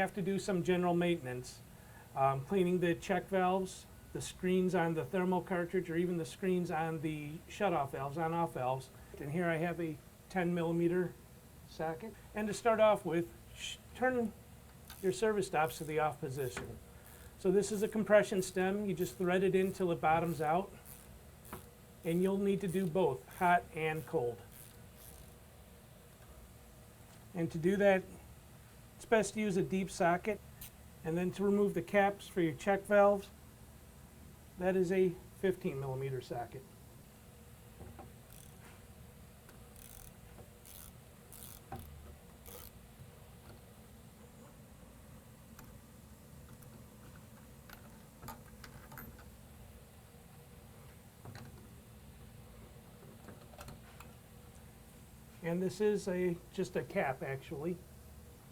have to do some general maintenance, cleaning the check valves, the screens on the thermal cartridge, or even the screens on the shut-off valves, on-off valves. And here I have a 10mm socket. And to start off with, turn your service stops to the off position. So this is a compression stem. You just thread it in till it bottoms out. And you'll need to do both, hot and cold. And to do that, it's best to use a deep socket. And then to remove the caps for your check valves, that is a 15mm socket. And this is just a cap, actually. You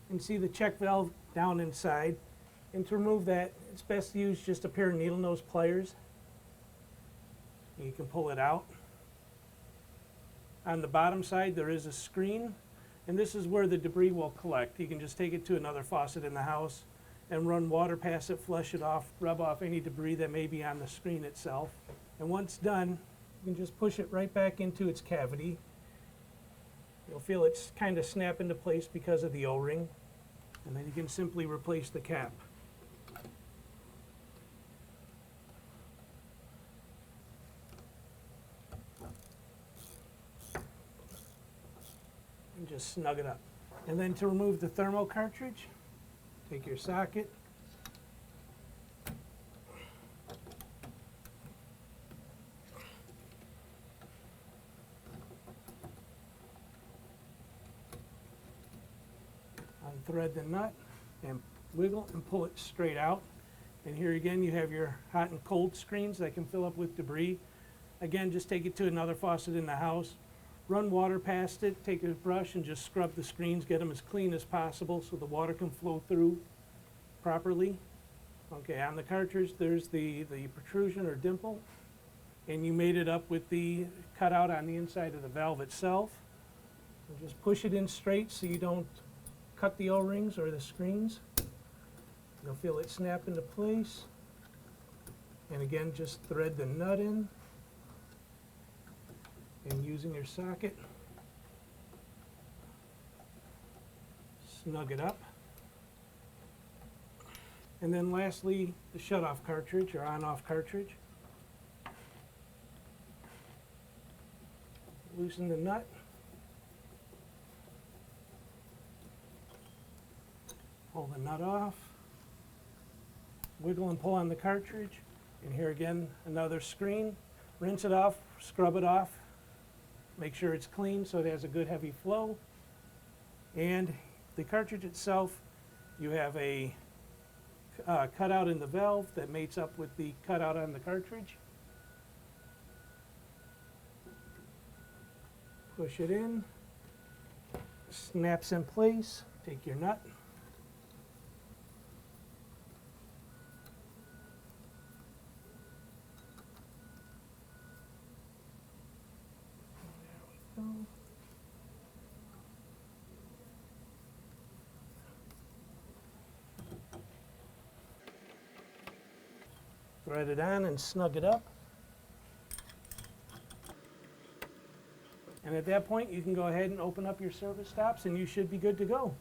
can see the check valve down inside. And to remove that, it's best to use just a pair of needle nose pliers. You can pull it out. On the bottom side, there is a screen, and this is where the debris will collect. You can just take it to another faucet in the house and run water past it, flush it off, rub off any debris that may be on the screen itself. And once done, you can just push it right back into its cavity. You'll feel it's kind of snap into place because of the O-ring, and then you can simply replace the cap. And just snug it up. And then to remove the thermal cartridge, take your socket, unthread the nut and wiggle and pull it straight out. And here again you have your hot and cold screens that can fill up with debris. Again, just take it to another faucet in the house, run water past it, take a brush and just scrub the screens, get them as clean as possible so the water can flow through properly. Okay, on the cartridge there's the protrusion or dimple, and you made it up with the cutout on the inside of the valve itself. And just push it in straight so you don't cut the O-rings or the screens. You'll feel it snap into place. And again, just thread the nut in. And using your socket, snug it up. And then lastly, the shut-off cartridge or on-off cartridge. Loosen the nut. Pull the nut off. Wiggle and pull on the cartridge. And here again, another screen. Rinse it off, scrub it off. Make sure it's clean so it has a good heavy flow. And the cartridge itself, you have a cutout in the valve that mates up with the cutout on the cartridge. Push it in, snaps in place, take your nut. There we go. Thread it on and snug it up. And at that point, you can go ahead and open up your service stops and you should be good to go.